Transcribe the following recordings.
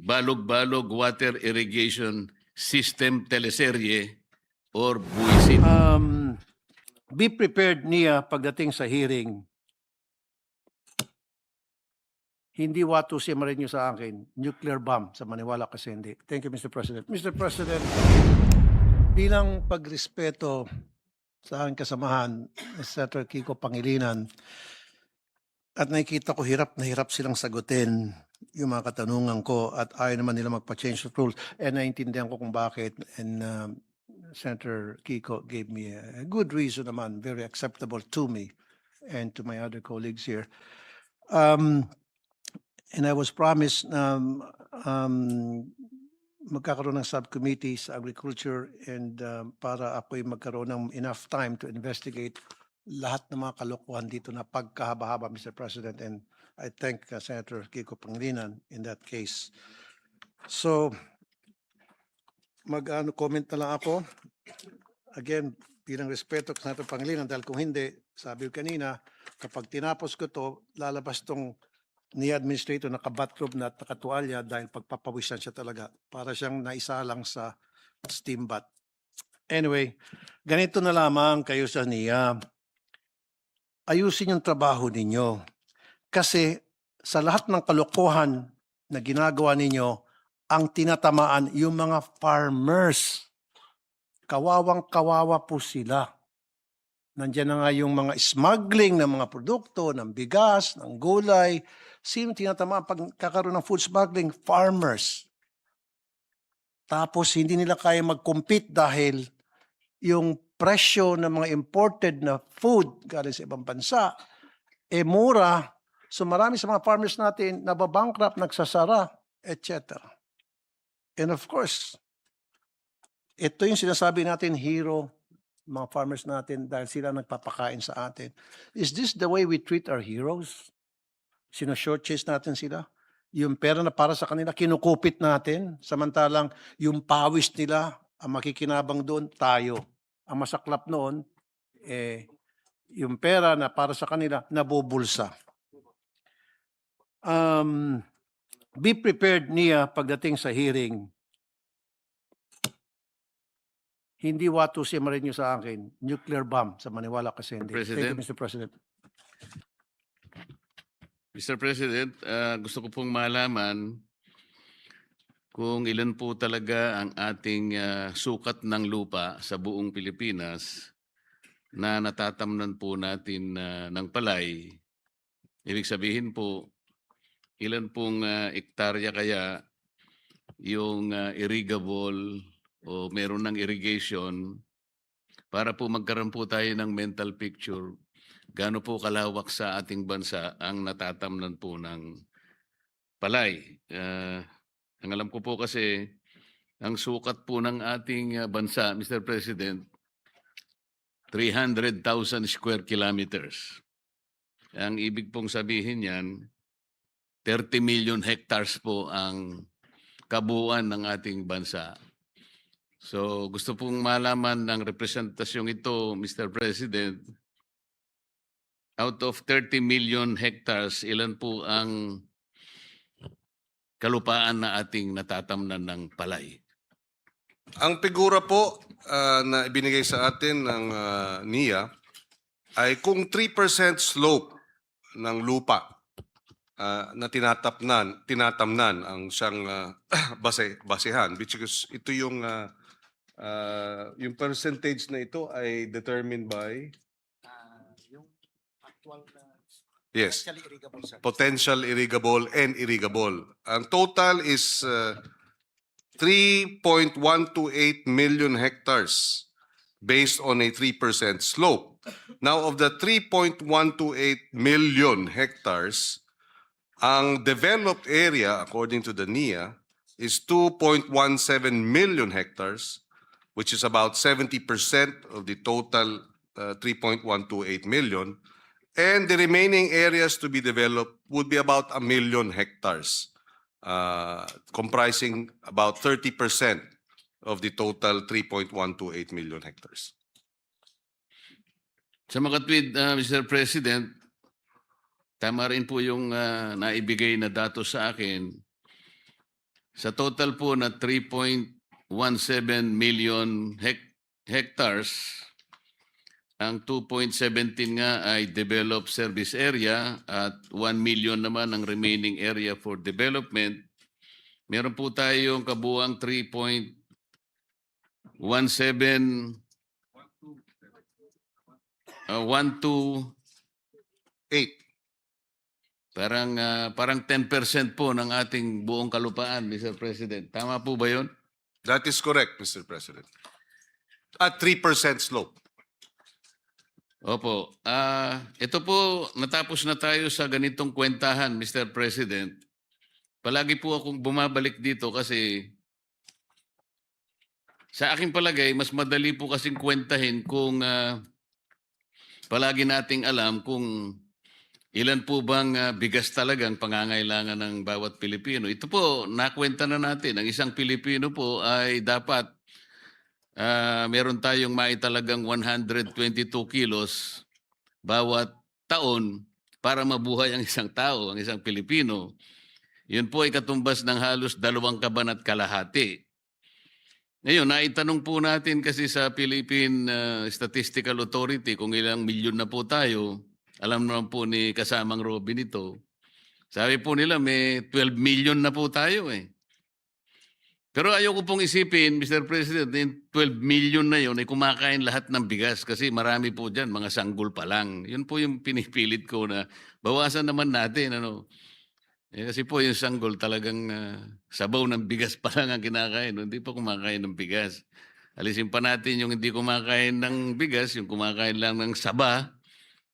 Balog-Balog Water Irrigation System Teleserye or buwisit? Be prepared niya pagdating sa hearing. Hindi wato siya marin nyo sa akin. Nuclear bomb sa maniwala kasi hindi. Thank you, Mr. President. Mr. President, bilang pagrespeto sa aking kasamahan, Senator Kiko Pangilinan, at nakikita ko hirap na hirap silang sagutin yung mga katanungan ko at ayaw naman nila magpa-change the rules. And naiintindihan ko kung bakit. And Senator Kiko gave me a good reason naman, very acceptable to me and to my other colleagues here. And I was promised na magkakaroon ng subcommittee sa agriculture and para ako'y magkaroon ng enough time to investigate lahat ng mga kalokohan dito na pagkahaba-haba, Mr. President. And I thank Senator Kiko Pangilinan in that case. So, comment na lang ako. Again, bilang respeto kay Senator Pangilinan, dahil kung hindi, sabi ko kanina, kapag tinapos ko to, lalabas tong ni administrator naka-bathrobe na at nakatuwalya dahil pagpapawisan siya talaga. Para siyang naisalang sa steam bath. Anyway, ganito na lamang kayo sa NIA. Ayusin yung trabaho ninyo. Kasi sa lahat ng kalokohan na ginagawa ninyo, ang tinatamaan yung mga farmers. Kawawang-kawawa po sila. Nandiyan na nga yung mga smuggling ng mga produkto, ng bigas, ng gulay. Sino tinatamaan pag kakaroon ng food smuggling? Farmers. Tapos hindi nila kaya mag-compete dahil yung presyo ng mga imported na food galing sa ibang bansa, mura. So marami sa mga farmers natin nababankrupt, nagsasara, etc. And of course, ito yung sinasabi natin, hero, mga farmers natin dahil sila nagpapakain sa atin. Is this the way we treat our heroes? Sino-shortchase natin sila? Yung pera na para sa kanila, kinukupit natin. Samantalang yung pawis nila, ang makikinabang doon, tayo. Ang masaklap noon, yung pera na para sa kanila, nabubulsa. Be prepared niya pagdating sa hearing. Hindi wato siya marin nyo sa akin. Nuclear bomb sa maniwala kasi hindi. Thank you, Mr. President. Mr. President, gusto ko pong malaman kung ilan po talaga ang ating sukat ng lupa sa buong Pilipinas na natatamnan po natin ng palay. Ibig sabihin po, ilan pong ektarya kaya yung irrigable o meron ng irrigation para po magkaroon po tayo ng mental picture gaano po kalawak sa ating bansa ang natatamnan po ng palay. Ang alam ko po kasi, ang sukat po ng ating bansa, Mr. President, 300,000 square kilometers. Ang ibig pong sabihin yan, 30 million hectares po ang kabuuan ng ating bansa. So gusto pong malaman ng representasyong ito, Mr. President, out of 30 million hectares, ilan po ang kalupaan na ating natatamnan ng palay? Ang figura po na ibinigay sa atin ng NIA ay kung 3% slope ng lupa na tinatamnan ang siyang basehan, which is ito yung percentage na ito ay determined by yung actual yes, potential irrigable and irrigable. Ang total is 3.128 million hectares based on a 3% slope. Now, of the 3.128 million hectares, ang developed area, according to the NIA, is 2.17 million hectares, which is about 70% of the total 3.128 million. And the remaining areas to be developed would be about 1 million hectares, comprising about 30% of the total 3.128 million hectares. Sa makatwid, Mr. President, tama rin po yung naibigay na datos sa akin Sa total po na 3.17 million hectares, ang 2.17 nga ay developed service area at 1 million naman ang remaining area for development. Meron po tayong kabuang 3.17 128. 8. Parang 10% po ng ating buong kalupaan, Mr. President. Tama po ba 'yon? That is correct, Mr. President. At 3% slope. Opo. Ito po, natapos na tayo sa ganitong kwentahan, Mr. President. Palagi po akong bumabalik dito kasi sa aking palagay, mas madali po kasing kwentahin kung palagi nating alam kung ilan po bang bigas talagang pangangailangan ng bawat Pilipino. Ito po, nakwenta na natin. Ang isang Pilipino po ay dapat meron tayong maitalagang 122 kilos bawat taon para mabuhay ang isang tao, ang isang Pilipino. Yun po ay katumbas ng halos 2 kaban at kalahati. Ngayon, naitanong po natin kasi sa Philippine Statistical Authority kung ilang milyon na po tayo. Alam naman po ni kasamang Robin ito. Sabi po nila may 12 million na po tayo eh. Pero ayoko pong isipin, Mr. President, yung 12 million na yun ay kumakain lahat ng bigas kasi marami po dyan, mga sanggol pa lang. Yun po yung pinipilit ko na bawasan naman natin. Kasi po yung sanggol talagang sabaw ng bigas pa lang ang kinakain. Hindi po kumakain ng bigas. Alisin pa natin yung hindi kumakain ng bigas, yung kumakain lang ng saba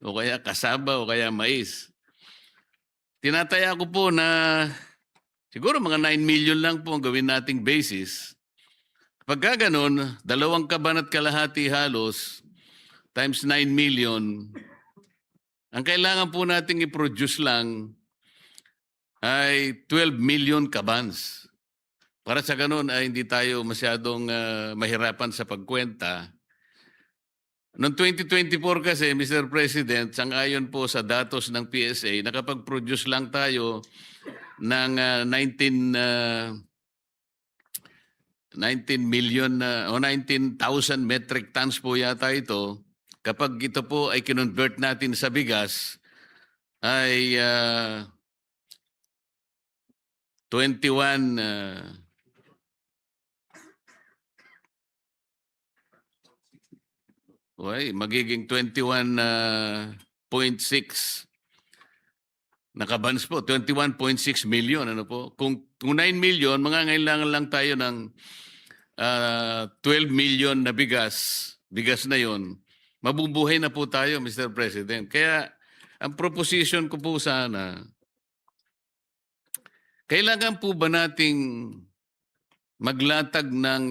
o kaya kasaba o kaya mais. Tinataya ko po na siguro mga 9 million lang po ang gawin nating basis. Pagka ganun, 2 kaban at kalahati halos times 9 million, ang kailangan po nating i-produce lang ay 12 million kabans. Para sa ganun ay hindi tayo masyadong mahirapan sa pagkwenta. Noong 2024 kasi, Mr. President, sangayon po sa datos ng PSA, nakapag-produce lang tayo ng 19 million o 19,000 metric tons po yata ito. Kapag ito po ay kinonvert natin sa bigas, ay 21 magiging 21.6 nakabans po, 21.6 million. Ano po? Kung 9 million, mangangailangan lang tayo ng 12 million na bigas na yon, mabubuhay na po tayo, Mr. President. Kaya ang proposition ko po sana, kailangan po ba nating maglatag ng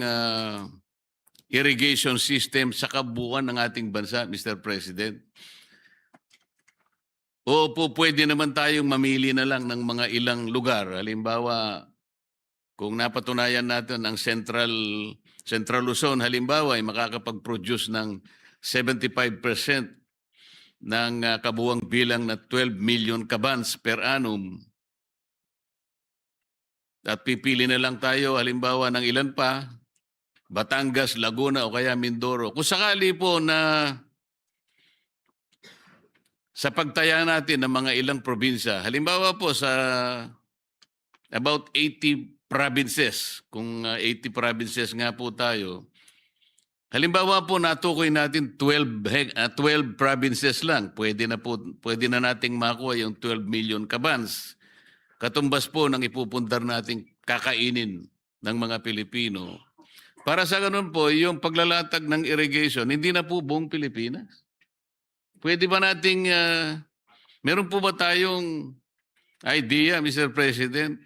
irrigation system sa kabuuan ng ating bansa, Mr. President? O po pwede naman tayong mamili na lang ng mga ilang lugar. Halimbawa, kung napatunayan natin ang Central Luzon, halimbawa, ay makakapag-produce ng 75% ng kabuuang bilang na 12 million kabans per annum. At pipili na lang tayo, halimbawa, ng ilan pa, Batangas, Laguna o kaya Mindoro. Kung sakali po na sa pagtaya natin ng mga ilang probinsya, halimbawa po sa about 80 provinces, kung 80 provinces nga po tayo, halimbawa po natukoy natin 12 provinces lang, pwede na nating makuha yung 12 million kabans. Katumbas po ng ipupundar nating kakainin ng mga Pilipino. Para sa ganun po, yung paglalatag ng irrigation, hindi na po buong Pilipinas. Pwede ba nating, meron po ba tayong idea, Mr. President,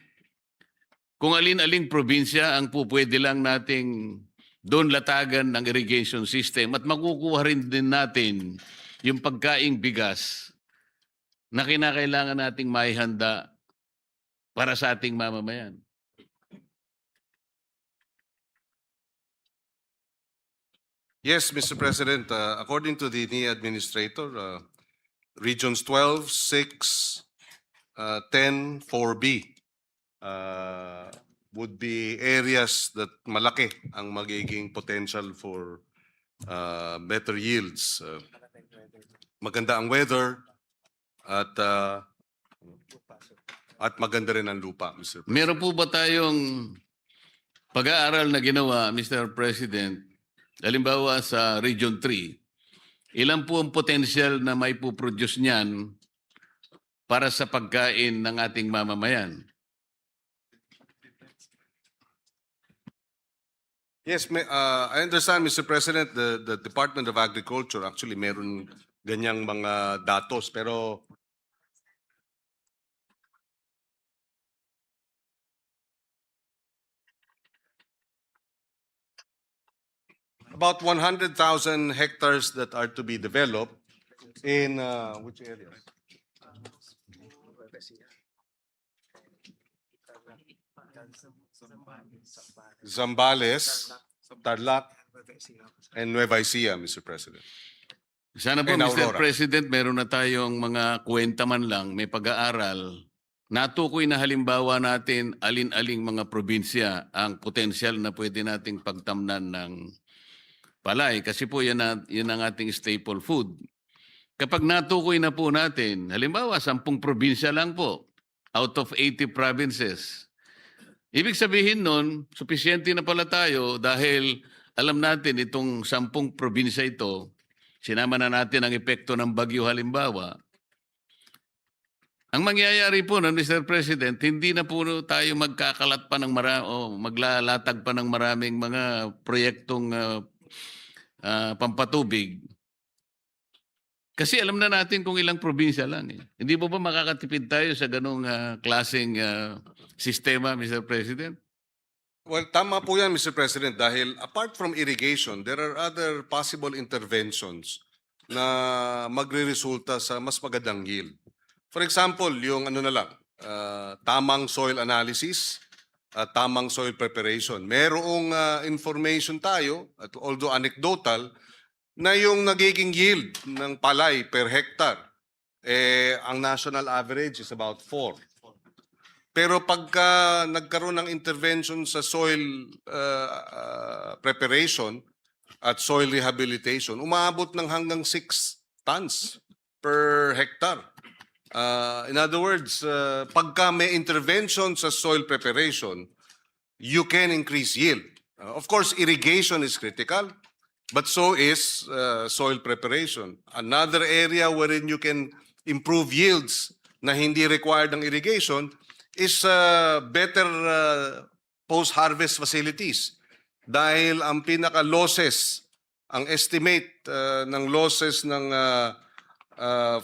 kung alin-aling probinsya ang po pwede lang nating doon latagan ng irrigation system at makukuha rin din natin yung pagkaing bigas na kinakailangan nating maihanda para sa ating mamamayan? Yes, Mr. President. According to the NIA Administrator, Regions 12, 6, 10, 4B would be areas that malaki ang magiging potential for better yields. Maganda ang weather at maganda rin ang lupa, Mr. President. Meron po ba tayong pag-aaral na ginawa, Mr. President, halimbawa sa Region 3, ilan po ang potential na may puproduce niyan para sa pagkain ng ating mamamayan? Yes, I understand, Mr. President, the Department of Agriculture actually meron ganyang mga datos, pero about 100,000 hectares that are to be developed in which areas? Zambales, Tarlac, and Nueva Ecija, Mr. President. Sana po, And Mr. Aurora. President, meron na tayong mga kwenta man lang, may pag-aaral. Natukoy na halimbawa natin alin-aling mga probinsya ang potensyal na pwede nating pagtamnan ng palay. Kasi po yan ang ating staple food. Kapag natukoy na po natin, halimbawa 10 probinsya lang po, out of 80 provinces. Ibig sabihin nun, sufisyente na pala tayo dahil alam natin itong 10 probinsya ito, sinama na natin ang epekto ng bagyo halimbawa. Ang mangyayari po nun, Mr. President, hindi na po tayo magkakalat pa ng maglalatag pa ng maraming mga proyektong pampatubig. Kasi alam na natin kung ilang probinsya lang. Hindi po ba makakatipid tayo sa ganong klaseng sistema, Mr. President? Well, tama po yan, Mr. President, dahil apart from irrigation, there are other possible interventions na magre-resulta sa mas magandang yield. For example, yung tamang soil analysis, tamang soil preparation. Merong information tayo, at although anecdotal, na yung nagiging yield ng palay per hectare, ang national average is about 4. Pero pagka nagkaroon ng intervention sa soil preparation at soil rehabilitation, umaabot ng hanggang 6 tons per hectare. In other words, pagka may intervention sa soil preparation, you can increase yield. Of course, irrigation is critical, but so is soil preparation. Another area wherein you can improve yields na hindi required ng irrigation is better post-harvest facilities. Dahil ang pinaka-losses, ang estimate ng losses ng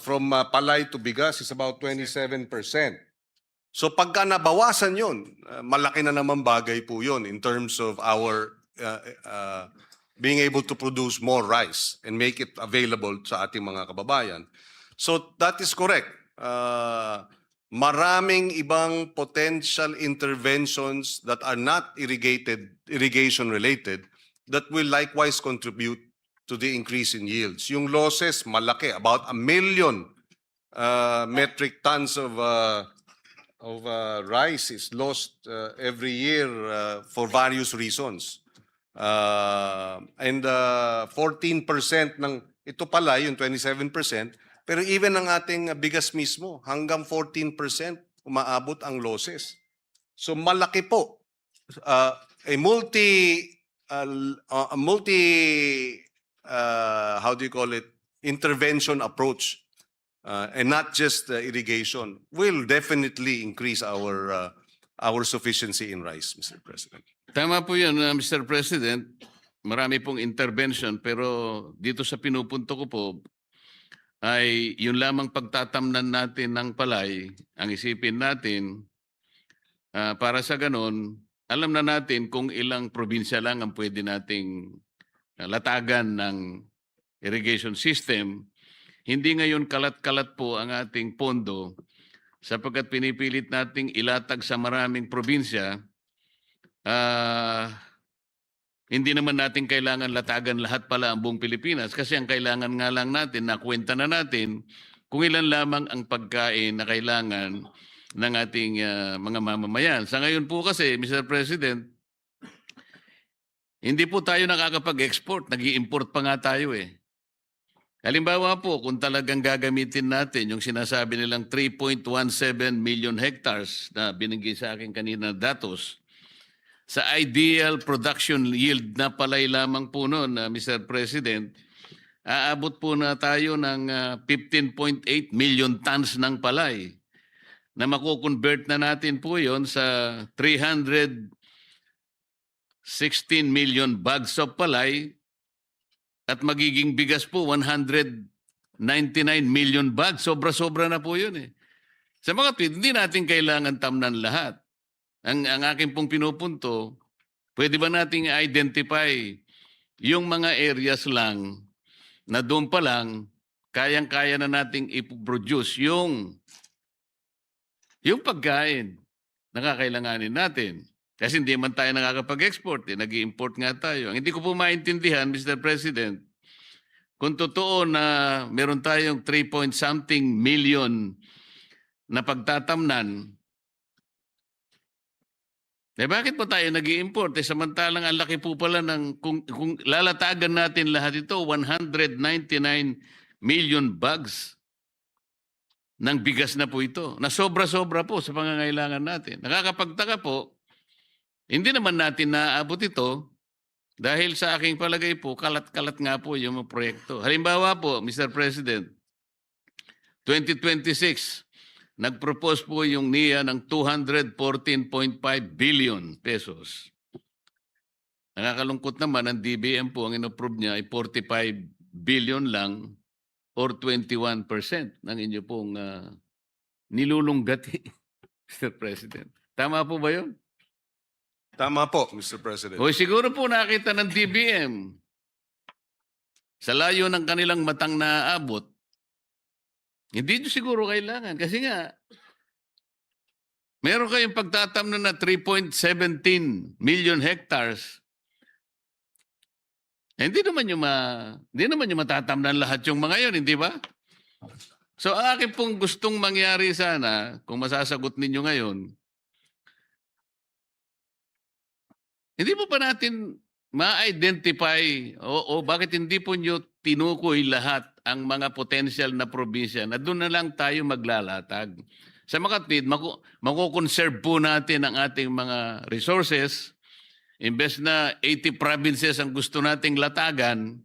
from palay to bigas is about 27%. So pagka nabawasan yun, malaki na naman bagay po yun in terms of our being able to produce more rice and make it available sa ating mga kababayan. So that is correct. Maraming ibang potential interventions that are not irrigation related that will likewise contribute to the increase in yields. Yung losses, malaki. About 1 million metric tons of rice is lost every year for various reasons. And 14% ng ito pala, yung 27%, pero even ang ating bigas mismo, hanggang 14% umaabot ang losses. So malaki po. A multi how do you call it, intervention approach and not just irrigation will definitely increase our sufficiency in rice, Mr. President. Tama po yun, Mr. President. Marami pong intervention pero dito sa pinupunto ko po ay yun lamang pagtatamnan natin ng palay, ang isipin natin para sa ganon, alam na natin kung ilang probinsya lang ang pwede nating latagan ng irrigation system. Hindi ngayon kalat-kalat po ang ating pondo sapagkat pinipilit nating ilatag sa maraming probinsya. Hindi naman natin kailangan latagan lahat pala ang buong Pilipinas kasi ang kailangan nga lang natin, nakwenta na natin kung ilan lamang ang pagkain na kailangan ng ating mga mamamayan. Sa ngayon po kasi, Mr. President, hindi po tayo nakakapag-export, nag-i-import pa nga tayo eh. Halimbawa po, kung talagang gagamitin natin yung sinasabi nilang 3.17 million hectares na binigay sa akin kanina na datos, sa ideal production yield na palay lamang po noon, Mr. President, aabot po na tayo ng 15.8 million tons ng palay na mako-convert na natin po yon sa 316 million bags of palay at magiging bigas po 199 million bags. Sobra-sobra na po yun eh. Sa mga tweet, hindi natin kailangan tamnan lahat. Ang aking pong pinupunto, pwede ba nating identify yung mga areas lang na doon pa lang kayang-kaya na nating i-produce yung pagkain na kakailanganin natin. Kasi hindi man tayo nakakapag-export, nag-i-import nga tayo. Ang hindi ko po maintindihan, Mr. President, kung totoo na meron tayong 3 point something million na pagtatamnan, bakit pa tayo nag-i-import? Samantalang ang laki po pala ng, kung lalatagan natin lahat ito, 199 million bags ng bigas na po ito, na sobra-sobra po sa pangangailangan natin. Nakakapagtaka po, hindi naman natin naaabot ito dahil sa aking palagay po, kalat-kalat nga po yung mga proyekto. Halimbawa po, Mr. President, 2026, nag-propose po yung NIA ng 214.5 billion pesos. Nakakalungkot naman, ang DBM po, ang inapprove niya ay 45 billion lang or 21% ng inyo pong nilulunggati, Mr. President. Tama po ba yun? Tama po, Mr. President. O siguro po nakita ng DBM sa layo ng kanilang matang naaabot. Hindi nyo siguro kailangan kasi nga meron kayong pagtatamnan na 3.17 million hectares. Hindi naman yung matatamnan lahat yung mga yun, hindi ba? So ang akin pong gustong mangyari sana, kung masasagot ninyo ngayon, hindi po pa natin ma-identify o bakit hindi po nyo tinukoy lahat ang mga potential na probinsya na doon na lang tayo maglalatag. Sa mga tweet, makukonserve po natin ang ating mga resources. Imbes na 80 provinces ang gusto nating latagan,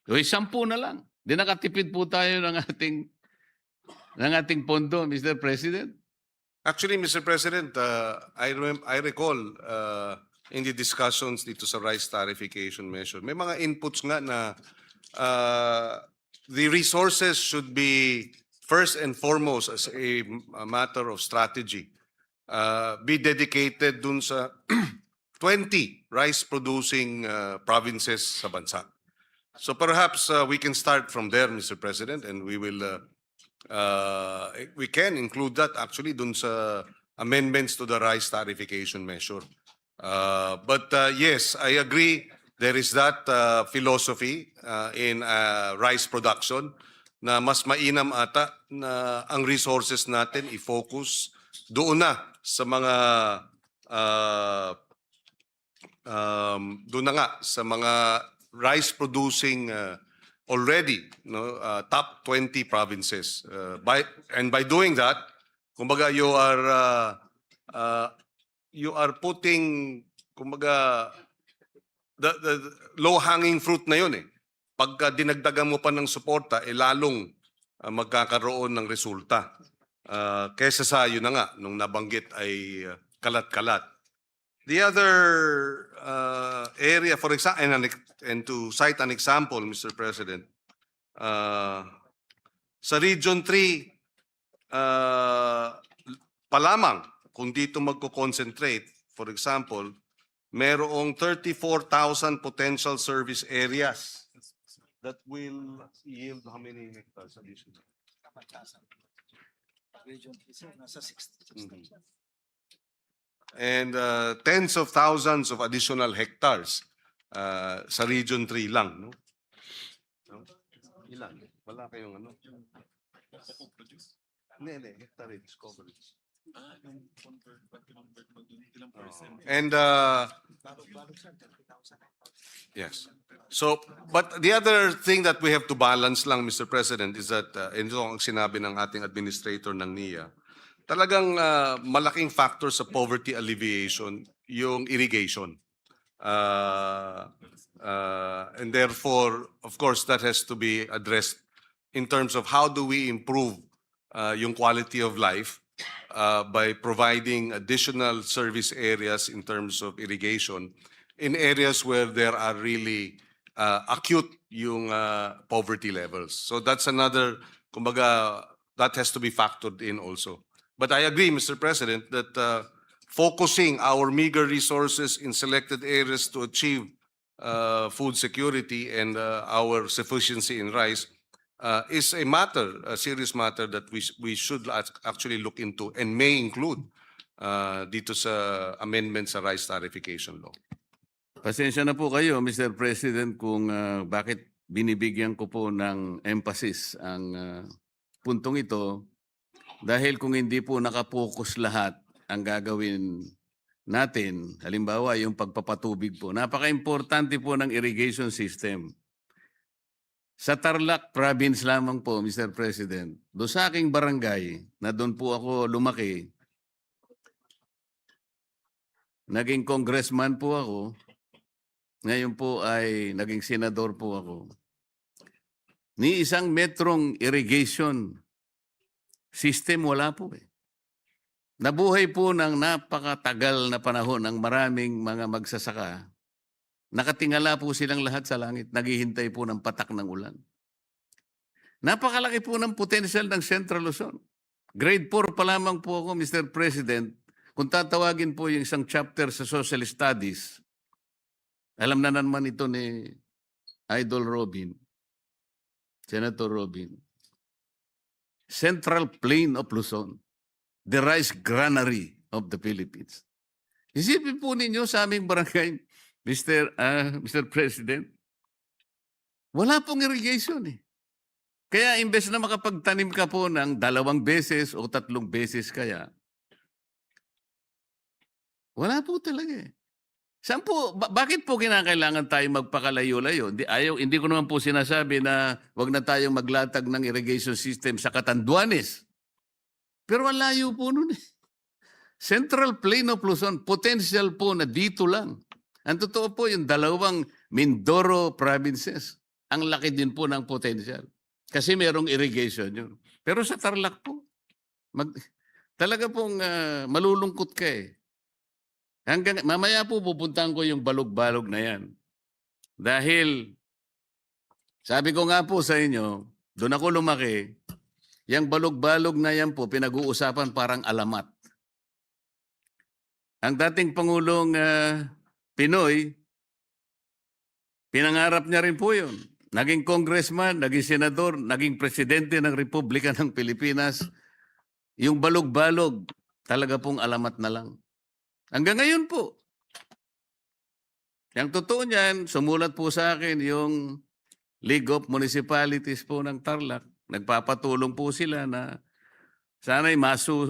10 na lang. Di nakatipid po tayo ng ating pondo, Mr. President. Actually, Mr. President, I recall in the discussions dito sa rice tariffication measure, may mga inputs nga na the resources should be first and foremost as a matter of strategy. Be dedicated dun sa 20 rice-producing provinces sa bansa. So perhaps we can start from there, Mr. President, and we can include that actually dun sa amendments to the rice tariffication measure. But yes, I agree there is that philosophy in rice production na mas mainam ata na ang resources natin i-focus doon na sa mga doon na nga sa mga rice producing already top 20 provinces. By doing that, kumbaga you are putting kumbaga the low hanging fruit na yun eh. Pagka dinagdagan mo pa ng suporta, lalong magkakaroon ng resulta. Kesa sa yun na nga, nung nabanggit ay kalat-kalat. The other area, for example, and to cite an example, Mr. President, sa Region 3, pa lamang, kung dito magko-concentrate, for example, merong 34,000 potential service areas that will yield how many hectares additional? And tens of thousands of additional hectares sa Region 3 lang. No? Ilan? Wala kayong ano? And yes. So, but the other thing that we have to balance lang, Mr. President, is that, ito ang sinabi ng ating administrator ng NIA, talagang malaking factor sa poverty alleviation yung irrigation. And therefore, of course, that has to be addressed in terms of how do we improve yung quality of life by providing additional service areas in terms of irrigation in areas where there are really acute yung poverty levels. So that's another, kumbaga, that has to be factored in also. But I agree, Mr. President, that focusing our meager resources in selected areas to achieve food security and our sufficiency in rice is a matter, a serious matter that we should actually look into and may include dito sa amendment sa rice tariffication law. Pasensya na po kayo, Mr. President, kung bakit binibigyan ko po ng emphasis ang puntong ito. Dahil kung hindi po nakapokus lahat ang gagawin natin, halimbawa yung pagpapatubig po, napaka-importante po ng irrigation system. Sa Tarlac Province lamang po, Mr. President, doon sa aking barangay, na doon po ako lumaki, naging congressman po ako, ngayon po ay naging senador po ako. Ni isang metrong irrigation system wala po eh. Nabuhay po ng napakatagal na panahon ng maraming mga magsasaka. Nakatingala po silang lahat sa langit, naghihintay po ng patak ng ulan. Napakalaki po ng potential ng Central Luzon. Grade 4 pa lamang po ako, Mr. President, kung tatawagin po yung isang chapter sa Social Studies. Alam na naman ito ni Idol Robin, Senator Robin. Central Plain of Luzon, the rice granary of the Philippines. Isipin po ninyo sa aming barangay, Mr. President, wala pong irrigation eh. Kaya imbes na makapagtanim ka po ng 2 beses o 3 beses kaya, wala po talaga eh. Saan po, bakit po kinakailangan tayo magpakalayo-layo? Hindi ko naman po sinasabi na wag na tayong maglatag ng irrigation system sa Catanduanes. Pero ang layo po nun eh. Central Plain of Luzon, potential po na dito lang. Ang totoo po, yung 2 Mindoro provinces, ang laki din po ng potential. Kasi merong irrigation yun. Pero sa Tarlac po, talaga pong malulungkot ka eh. Mamaya po pupuntahan ko yung balog-balog na yan. Dahil, sabi ko nga po sa inyo, doon ako lumaki, yung balog-balog na yan po, pinag-uusapan parang alamat. Ang dating Pangulong Pinoy, pinangarap niya rin po yun. Naging congressman, naging senador, naging presidente ng Republika ng Pilipinas. Yung balog-balog, talaga pong alamat na lang. Hanggang ngayon po. Yang totoo niyan, sumulat po sa akin yung League of Municipalities po ng Tarlac. Nagpapatulong po sila na sana'y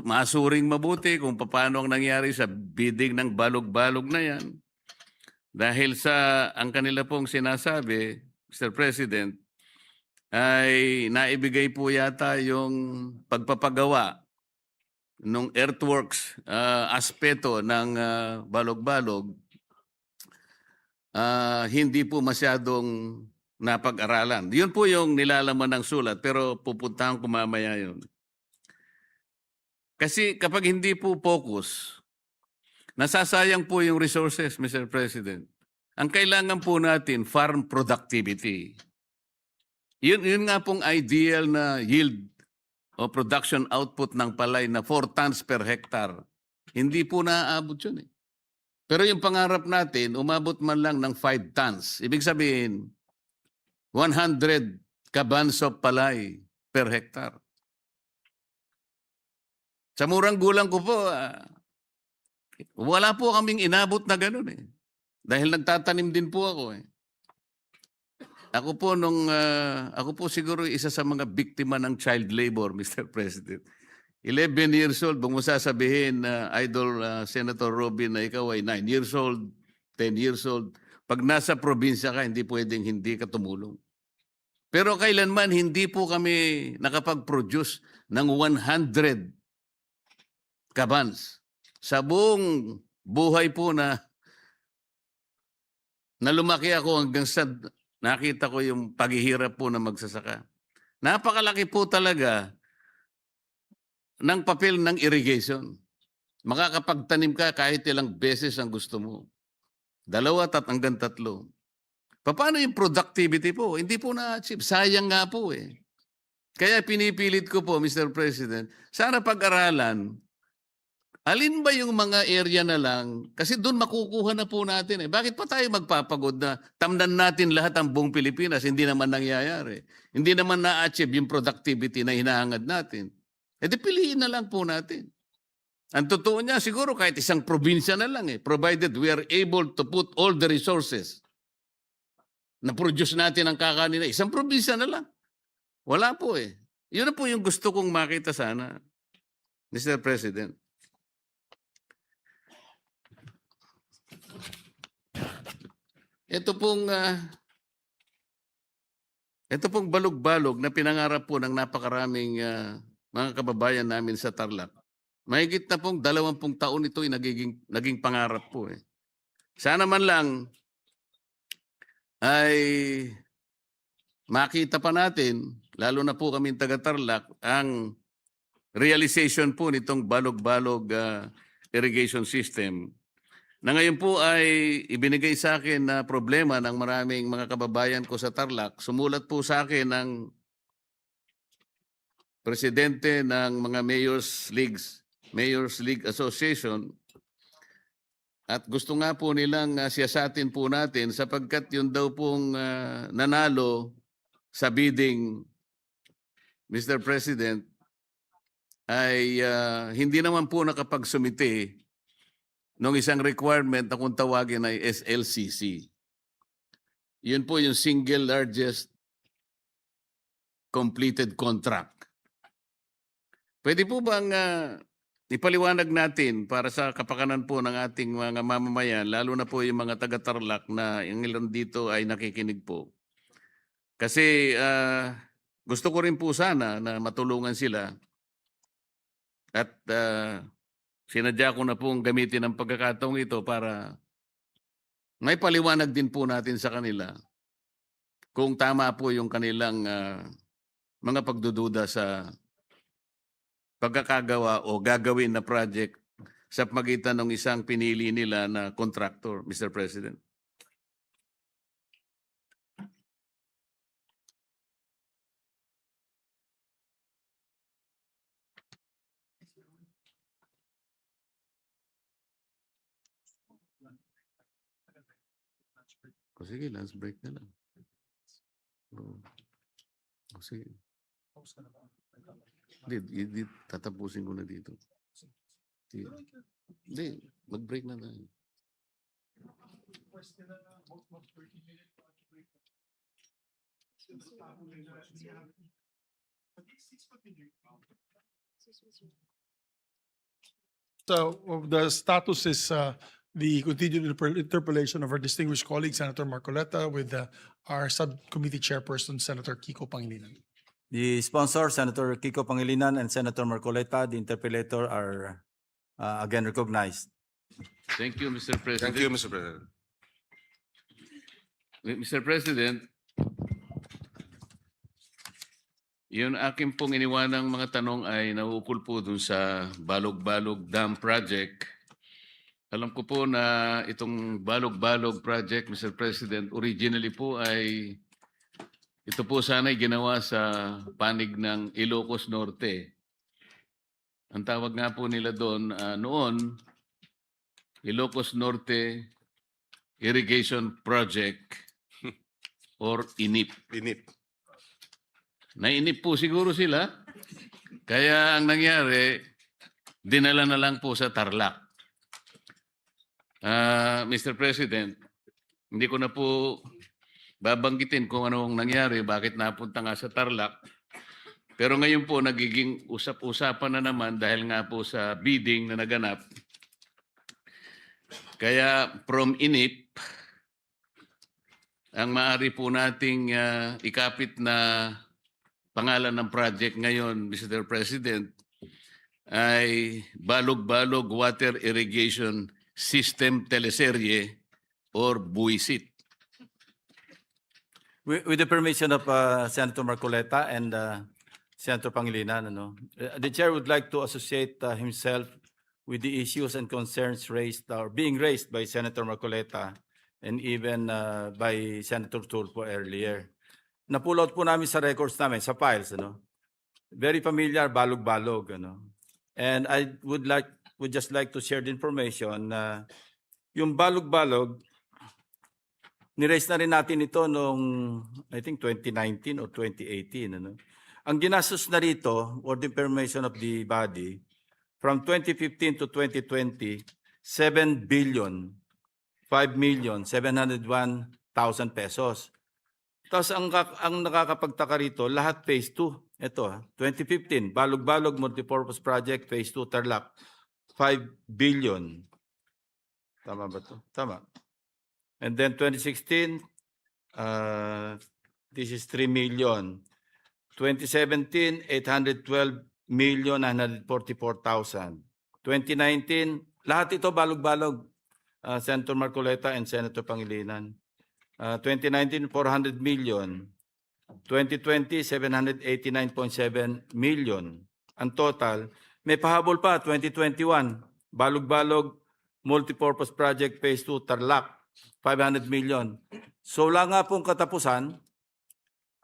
masuring mabuti kung paano ang nangyari sa bidding ng balog-balog na yan. Dahil sa ang kanila pong sinasabi, Mr. President, ay naibigay po yata yung pagpapagawa nung earthworks aspeto ng balog-balog, hindi po masyadong napag-aralan. Yun po yung nilalaman ng sulat, pero pupuntahan ko mamaya yun. Kasi kapag hindi po focus, nasasayang po yung resources, Mr. President. Ang kailangan po natin, farm productivity. Yun nga pong ideal na yield o production output ng palay na 4 tons per hectare. Hindi po naaabot yun eh. Pero yung pangarap natin, umabot man lang ng 5 tons. Ibig sabihin, 100 kabans of palay per hectare. Sa murang gulang ko po, wala po kaming inabot na ganun eh. Dahil nagtatanim din po ako eh. Ako po siguro isa sa mga biktima ng child labor, Mr. President. 11 years old, kung mo sasabihin na Idol Senator Robin na ikaw ay 9 years old, 10 years old, pag nasa probinsya ka, hindi pwedeng hindi ka tumulong. Pero kailanman hindi po kami nakapag-produce ng 100 kabans. Sa buong buhay po na lumaki ako hanggang sa nakita ko yung paghihirap po na magsasaka. Napakalaki po talaga ng papel ng irrigation. Makakapagtanim ka kahit ilang beses ang gusto mo. 2 hanggang 3. Paano yung productivity po? Hindi po na-achieve. Sayang nga po eh. Kaya pinipilit ko po, Mr. President, sana pag-aralan, alin ba yung mga area na lang, kasi doon makukuha na po natin eh. Bakit pa tayo magpapagod na tamnan natin lahat ang buong Pilipinas? Hindi naman nangyayari. Hindi naman na-achieve yung productivity na hinahangad natin. E di piliin na lang po natin. Ang totoo niya, siguro kahit isang probinsya na lang eh, provided we are able to put all the resources na produce natin ang kakanin na isang probinsya na lang. Wala po eh. Yun na po yung gusto kong makita sana, Mr. President. Ito pong balog-balog na pinangarap po ng napakaraming mga kababayan namin sa Tarlac. Mahigit na pong 20 taon ito ay naging pangarap po eh. Sana man lang ay makita pa natin, lalo na po kami taga-Tarlac, ang realization po nitong balog-balog irrigation system na ngayon po ay ibinigay sa akin na problema ng maraming mga kababayan ko sa Tarlac. Sumulat po sa akin ng presidente ng mga Mayor's League Association at gusto nga po nilang siyasatin po natin sapagkat yun daw pong nanalo sa bidding, Mr. President, ay hindi naman po nakapagsumite ng isang requirement na kung tawagin ay SLCC. Yun po yung single largest completed contract. Pwede po bang ipaliwanag natin para sa kapakanan po ng ating mga mamamayan, lalo na po yung mga taga-Tarlac na yung ilan dito ay nakikinig po. Kasi gusto ko rin po sana na matulungan sila at sinadya ko na pong gamitin ang pagkakataong ito para may paliwanag din po natin sa kanila kung tama po yung kanilang mga pagdududa sa pagkakagawa o gagawin na project sa pagitan ng isang pinili nila na contractor, Mr. President. O sige, lunch break na lang. O sige. Hindi, tatapusin ko na dito. Hindi, mag-break na tayo. So the status is the continued interpellation of our distinguished colleague, Senator Marcoleta, with our subcommittee chairperson, Senator Kiko Pangilinan. The sponsor, Senator Kiko Pangilinan and Senator Marcoleta, the interpellator are again recognized. Thank you, Mr. President. Thank you, Mr. President. Mr. President, yun aking pong iniwanang mga tanong ay nauukol po dun sa Balog-Balog Dam Project. Alam ko po na itong Balog-Balog Project, Mr. President, originally po ay ito po sana ay ginawa sa panig ng Ilocos Norte. Ang tawag nga po nila doon noon, Ilocos Norte Irrigation Project or INIP. Pinip. Nainip po siguro sila. Kaya ang nangyari, dinala na lang po sa Tarlac. Mr. President, hindi ko na po babanggitin kung anong nangyari, bakit napunta nga sa Tarlac. Pero ngayon po nagiging usap-usapan na naman dahil nga po sa bidding na naganap. Kaya from INIP, ang maaari po nating ikapit na pangalan ng project ngayon, Mr. President, ay Balog-Balog Water Irrigation System Teleserye or BUISIT. With the permission of Senator Marcoleta and Senator Pangilinan, the chair would like to associate himself with the issues and concerns raised or being raised by Senator Marcoleta and even by Senator Tulfo earlier. Na-pull out po namin sa records namin, sa files, Very familiar, balog-balog, And I would just like to share the information na yung balog-balog, ni-raise na rin natin ito noong, I think, 2019 or 2018, Ang ginastos na rito, or the information of the body, from 2015 to 2020, 7 billion, 5,701,000 pesos. Tapos ang nakakapagtaka rito, lahat phase 2. Ito, 2015, Balog-Balog Multipurpose Project, phase 2, Tarlac, 5 billion. Tama ba ito? Tama. And then 2016, this is 3 million. 2017, 812,944,000. 2019, lahat ito balog-balog. Senator Marcoleta and Senator Pangilinan. 2019, 400 million. 2020, 789.7 million. Ang total, may pahabol pa, 2021, Balog-Balog Multipurpose Project Phase 2, Tarlac, 500 million. So wala nga pong katapusan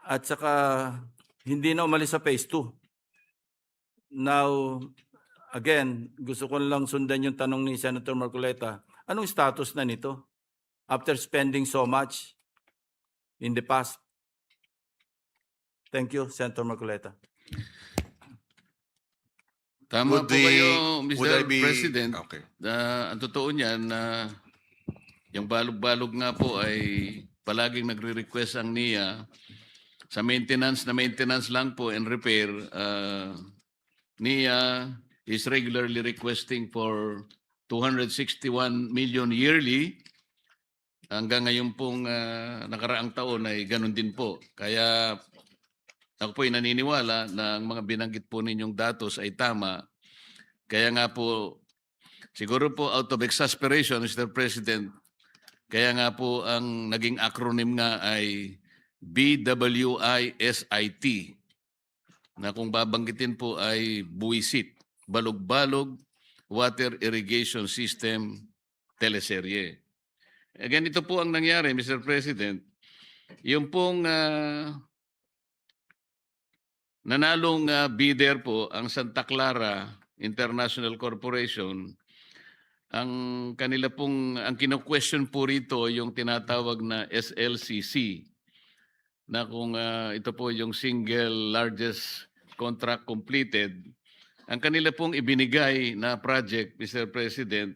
at saka hindi na umalis sa Phase 2. Now, again, gusto ko lang sundan yung tanong ni Senator Marcoleta. Anong status na nito? After spending so much in the past. Thank you, Senator Marcoleta. Tama Would po kayo, would I Mr. be- President. Okay. Ang totoo niyan na yung balog-balog nga po ay palaging nagre-request ang NIA sa maintenance lang po and repair. NIA is regularly requesting for 261 million yearly. Hanggang ngayon pong nakaraang taon ay ganun din po. Kaya ako po ay naniniwala na ang mga binanggit po ninyong datos ay tama. Kaya nga po, siguro po out of exasperation, Mr. President, kaya nga po ang naging acronym nga ay BWISIT, na kung babanggitin po ay BUISIT, Balog-Balog Water Irrigation System Teleserye. Ganito po ang nangyari, Mr. President. Yung pong nanalong bidder po, ang Santa Clara International Corporation, ang kanila pong, ang kino-question po rito yung tinatawag na SLCC, na kung ito po yung single largest contract completed, ang kanila pong ibinigay na project, Mr. President,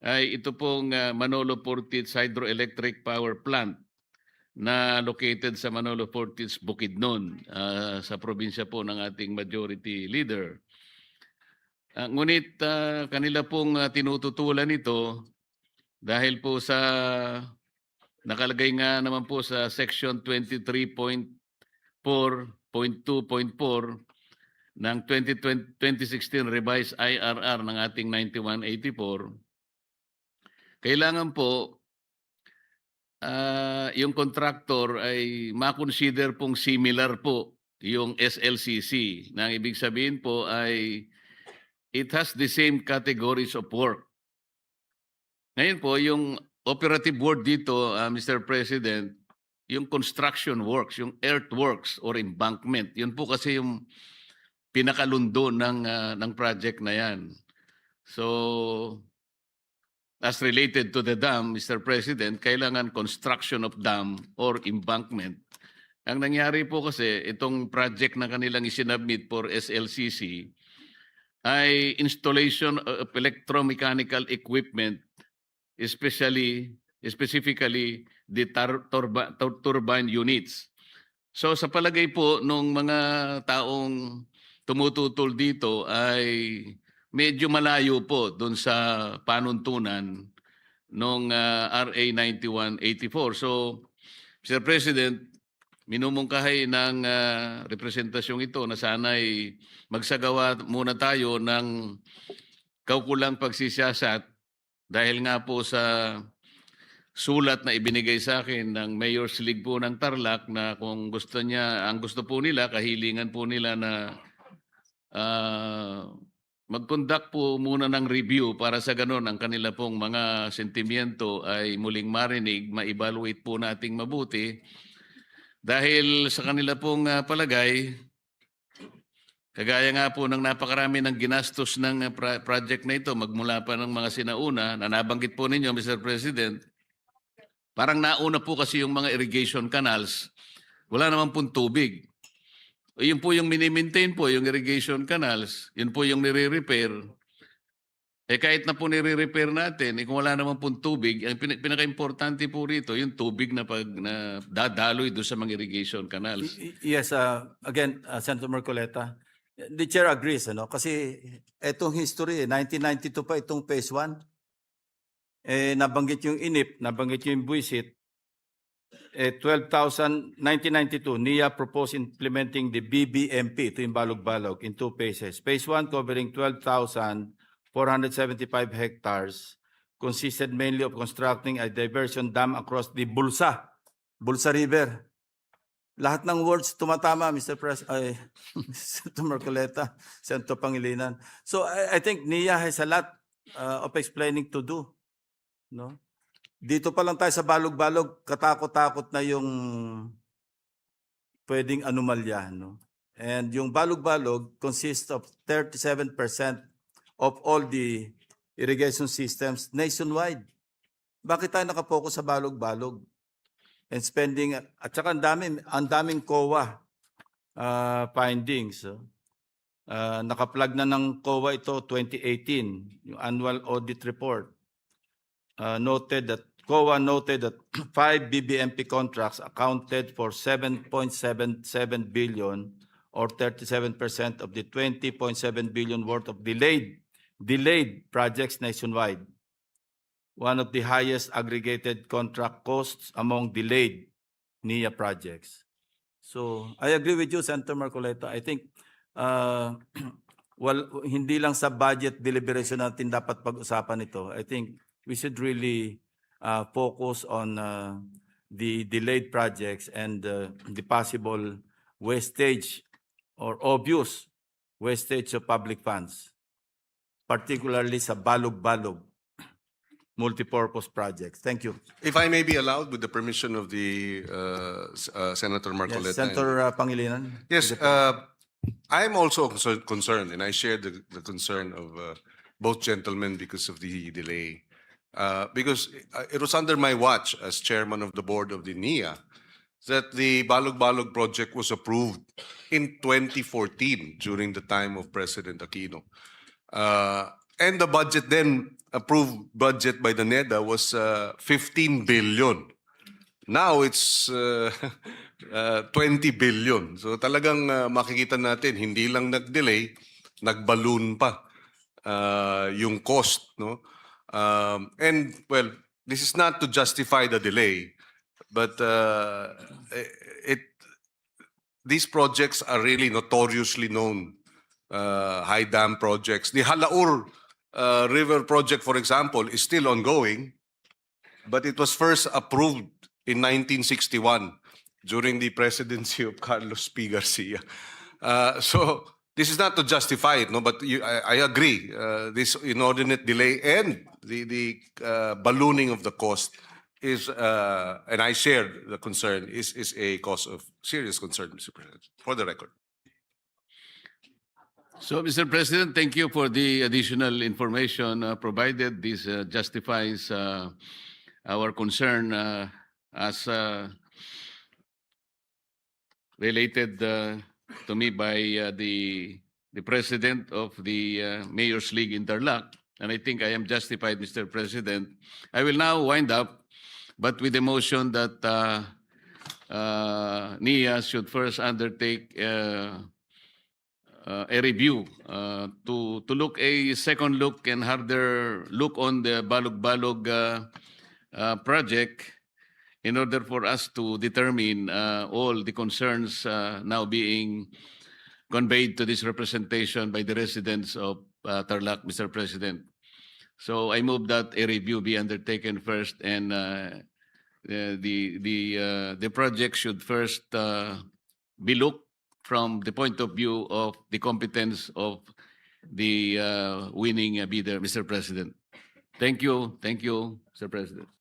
ay ito pong Manolo Portage Hydroelectric Power Plant na located sa Manolo Portage, Bukidnon, sa probinsya po ng ating majority leader. Ngunit kanila pong tinututulan ito dahil po sa nakalagay nga naman po sa section 23.4.2.4 ng 2016 revised IRR ng ating 9184. Kailangan po yung contractor ay makonsider pong similar po yung SLCC. Na ibig sabihin po ay it has the same categories of work. Ngayon po, yung operative word dito, Mr. President, yung construction works, yung earthworks or embankment, yun po kasi yung pinakalundo ng project na yan. So, as related to the dam, Mr. President, kailangan construction of dam or embankment. Ang nangyari po kasi, itong project na kanilang isinabmit for SLCC ay installation of electromechanical equipment, specifically the turbine units So sa palagay po nung mga taong tumututol dito ay medyo malayo po doon sa panuntunan nung RA 9184. So Mr. President, minumungkahi ng representasyong ito na sana'y magsagawa muna tayo ng kaukulang pagsisiyasat dahil nga po sa sulat na ibinigay sa akin ng Mayor's League po ng Tarlac na kung gusto niya, ang gusto po nila, kahilingan po nila na mag-conduct po muna ng review para sa ganun ang kanila pong mga sentimiento ay muling marinig, ma-evaluate po nating mabuti. Dahil sa kanila pong palagay, kagaya nga po ng napakarami ng ginastos ng project na ito, magmula pa ng mga sinauna, na nabanggit po ninyo, Mr. President, parang nauna po kasi yung mga irrigation canals, wala naman pong tubig. Yun po yung mini-maintain po, yung irrigation canals, yun po yung nire-repair. Eh kahit na po nire-repair natin, kung wala naman pong tubig, ang pinaka-importante po rito, yung tubig na dadaloy doon sa mga irrigation canals. Yes, again, Senator Marcoleta, the chair agrees, ano? Kasi itong history, 1992 pa itong phase 1. Nabanggit yung INIP, nabanggit yung Buisit. 1992, NIA proposed implementing the BBMP, ito yung Balog-Balog, in 2 phases. Phase 1 covering 12,475 hectares consisted mainly of constructing a diversion dam across the Bulsa River. Lahat ng words tumatama, Mr. Senator Marcoleta, Senator Pangilinan. So I think NIA has a lot of explaining to do. No? Dito pa lang tayo sa Balog-Balog, katakot-takot na yung pwedeng anomalya. No? And yung Balog-Balog consists of 37% of all the irrigation systems nationwide. Bakit tayo nakapokus sa Balog-Balog? And spending, at saka ang daming COA findings. Nakaplug na ng COA ito 2018, yung annual audit report. COA noted that 5 BBMP contracts accounted for 7.77 billion or 37% of the 20.7 billion worth of delayed projects nationwide. One of the highest aggregated contract costs among delayed NIA projects. So I agree with you, Senator Marcoleta. I think hindi lang sa budget deliberation natin dapat pag-usapan ito. I think we should really focus on the delayed projects and the possible wastage or obvious wastage of public funds, particularly sa Balog-Balog multipurpose projects. Thank you. If I may be allowed, with the permission of the Senator Marcoleta. Yes, Senator Pangilinan. Yes, I'm also concerned, and I share the concern of both gentlemen because of the delay. Because it was under my watch as chairman of the board of the NIA that the Balog-Balog project was approved in 2014 during the time of President Aquino. And the budget then, approved budget by the NEDA was 15 billion. Now it's 20 billion. So talagang makikita natin, hindi lang nag-delay, nag-balloon pa yung cost, no? And well, this is not to justify the delay, but these projects are really notoriously known high dam projects. The Halaur River project, for example, is still ongoing, but it was first approved in 1961 during the presidency of Carlos P. Garcia. So this is not to justify it, no, but I agree. This inordinate delay and the ballooning of the cost is, and I share the concern, is a cause of serious concern, Mr. President, for the record. So, Mr. President, thank you for the additional information provided. This justifies our concern as related to me by the president of the Mayor's League in Tarlac. And I think I am justified, Mr. President. I will now wind up, but with the motion that NIA should first undertake a review to look a second look and harder look on the Balog-Balog project in order for us to determine all the concerns now being conveyed to this representation by the residents of Tarlac, Mr. President. So I move that a review be undertaken first, and the project should first be looked from the point of view of the competence of the winning bidder, Mr. President. Thank you, Mr. President.